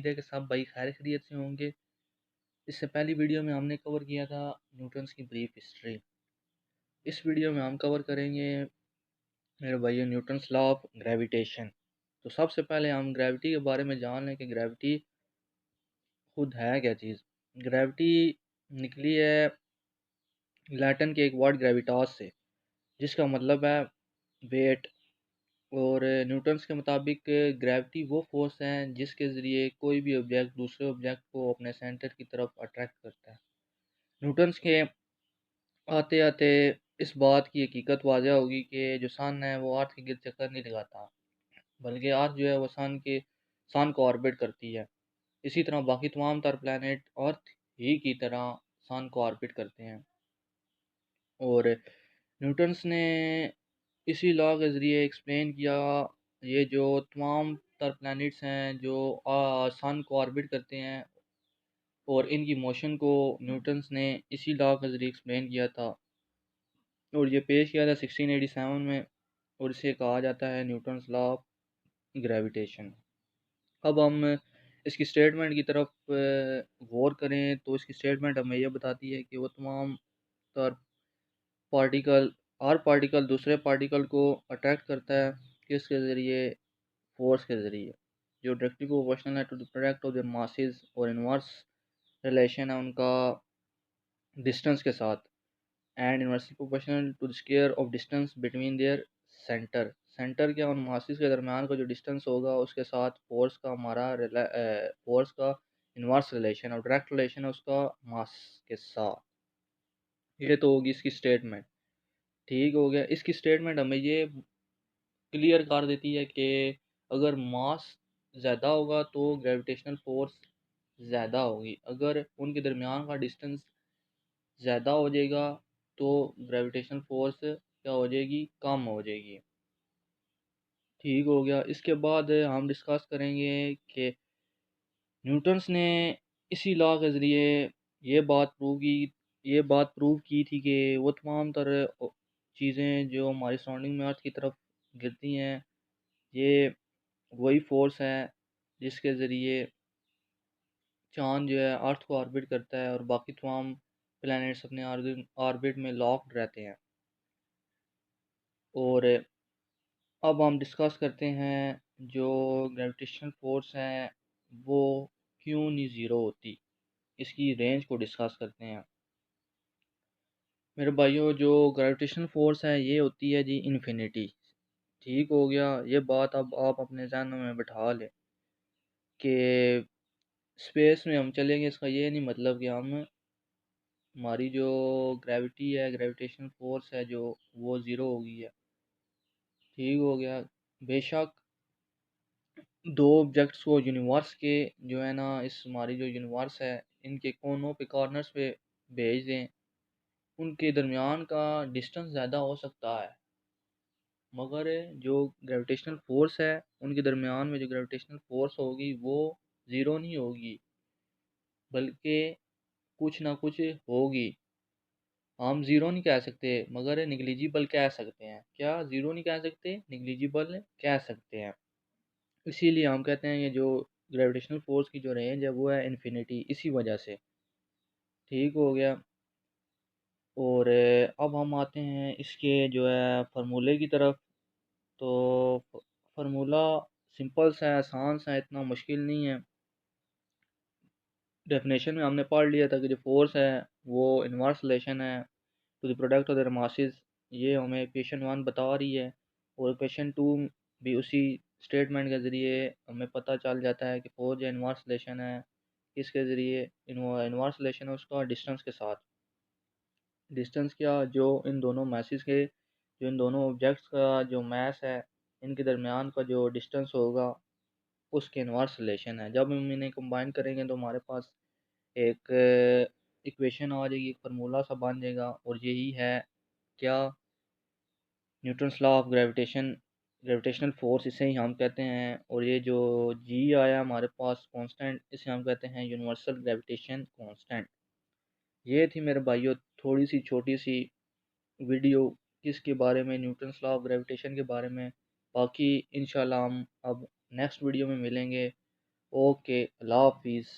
उम्मीद है कि सब भाई खैर खैरियत से होंगे। इससे पहली वीडियो में हमने कवर किया था न्यूटन्स की ब्रीफ हिस्ट्री। इस वीडियो में हम कवर करेंगे मेरे भाइयों न्यूटन्स लॉ ऑफ ग्रेविटेशन। तो सबसे पहले हम ग्रेविटी के बारे में जान लें कि ग्रेविटी खुद है क्या चीज़। ग्रेविटी निकली है लैटिन के एक वर्ड ग्रेविटास से, जिसका मतलब है वेट। और न्यूटन्स के मुताबिक ग्रेविटी वो फोर्स है जिसके ज़रिए कोई भी ऑब्जेक्ट दूसरे ऑब्जेक्ट को अपने सेंटर की तरफ अट्रैक्ट करता है। न्यूटन्स के आते आते इस बात की हकीकत वाज़ह होगी कि जो सन है वो अर्थ के गिर्द चक्कर नहीं लगाता, बल्कि अर्थ जो है वो सन को ऑर्बिट करती है। इसी तरह बाकी तमाम तर प्लैनेट अर्थ ही की तरह सन को ऑर्बिट करते हैं। और न्यूटन्स ने इसी लॉ के ज़रिए एक्सप्लेन किया ये जो तमाम तर प्लैनेट्स हैं जो सन को ऑर्बिट करते हैं, और इनकी मोशन को न्यूटन्स ने इसी लॉ के ज़रिए एक्सप्लेन किया था। और ये पेश किया था 1687 में, और इसे कहा जाता है न्यूटन्स लॉ ऑफ ग्रेविटेशन। अब हम इसकी स्टेटमेंट की तरफ गौर करें तो इसकी स्टेटमेंट हमें यह बताती है कि वो तमाम तर पार्टिकल हर पार्टिकल दूसरे पार्टिकल को अट्रैक्ट करता है, किसके ज़रिए, फोर्स के ज़रिए, जो डायरेक्टली प्रोपोर्शनल है to the product of the masses, और इनवर्स रिलेशन है उनका डिस्टेंस के साथ, and inversely proportional to the square of distance between their centre के और मासिस के दरमियान का जो डिस्टेंस होगा उसके साथ फोर्स का इनवर्स रिलेशन और डायरेक्ट रिलेशन है उसका मास के साथ। ये तो होगी इसकी स्टेटमेंट। ठीक हो गया। इसकी स्टेटमेंट हमें ये क्लियर कर देती है कि अगर मास ज़्यादा होगा तो ग्रेविटेशनल फोर्स ज़्यादा होगी, अगर उनके दरमियान का डिस्टेंस ज़्यादा हो जाएगा तो ग्रेविटेशनल फोर्स क्या हो जाएगी, कम हो जाएगी। ठीक हो गया। इसके बाद हम डिस्कस करेंगे कि न्यूटन्स ने इसी लॉ के ज़रिए ये ये बात प्रूव की थी कि वो तमाम तरह चीज़ें जो हमारी सराउंडिंग में अर्थ की तरफ गिरती हैं, ये वही फोर्स है जिसके ज़रिए चाँद जो है अर्थ को ऑर्बिट करता है और बाकी तमाम प्लैनेट्स अपने ऑर्बिट में लॉक्ड रहते हैं। और अब हम डिस्कस करते हैं जो ग्रेविटेशनल फोर्स है वो क्यों नहीं ज़ीरो होती, इसकी रेंज को डिस्कस करते हैं। मेरे भाइयों, जो ग्रेविटेशनल फोर्स है ये होती है जी इन्फिनिटी। ठीक हो गया। ये बात अब आप अपने जहनों में बैठा लें कि स्पेस में हम चलेंगे, इसका ये नहीं मतलब कि हमारी जो ग्रेविटी है, ग्रेविटेशनल फोर्स है जो, वो ज़ीरो हो गई है। ठीक हो गया। बेशक दो ऑब्जेक्ट्स को यूनिवर्स के जो है ना, इस हमारी जो यूनिवर्स है इनके कोनों पे कॉर्नर्स पे भेज दें, उनके दरमियान का डिस्टेंस ज़्यादा हो सकता है, मगर जो ग्रेविटेशनल फोर्स है उनके दरमियान में जो ग्रेविटेशनल फोर्स होगी वो ज़ीरो नहीं होगी, बल्कि कुछ ना कुछ होगी। हम ज़ीरो नहीं कह सकते मगर निगलिजिबल कह सकते हैं। क्या ज़ीरो नहीं कह सकते, निगलिजिबल कह सकते हैं। इसीलिए हम कहते हैं ये जो ग्रेविटेशनल फोर्स की जो रेंज है वो है इन्फिनिटी, इसी वजह से। ठीक हो गया। और अब हम आते हैं इसके जो है फार्मूले की तरफ। तो फार्मूला सिंपल सा है, आसान सा है, इतना मुश्किल नहीं है। डेफिनेशन में हमने पढ़ लिया था कि जो फोर्स है वो इनवर्स रिलेशन है to the product of their masses. ये हमें इक्वेशन 1 बता रही है, और इक्वेशन 2 भी उसी स्टेटमेंट के ज़रिए हमें पता चल जाता है कि फोर्स जो इनवर्स रिलेशन है किसके ज़रिए, इनवर्स रिलेशन है उसका डिस्टेंस के साथ। डिस्टेंस क्या, जो इन दोनों मैसेज के, जो इन दोनों ऑब्जेक्ट्स का जो मैस है इनके दरमियान का जो डिस्टेंस होगा उसके इनवर्स रिलेशन है। जब हम इन्हें कंबाइन करेंगे तो हमारे पास एक इक्वेशन आ जाएगी, एक फार्मूला सा बन जाएगा, और यही है क्या, Newton's law of gravitational force, इसे ही हम कहते हैं। और ये जो जी आया हमारे पास कांस्टेंट, इसे हम कहते हैं यूनिवर्सल ग्रेविटेशन कांस्टेंट। ये थी मेरे भाइयों थोड़ी सी छोटी सी वीडियो किसके बारे में, न्यूटन्स लॉ ऑफ ग्रेविटेशन के बारे में। बाकी इंशाल्लाह हम अब नेक्स्ट वीडियो में मिलेंगे। ओके, अल्लाह हाफिज़।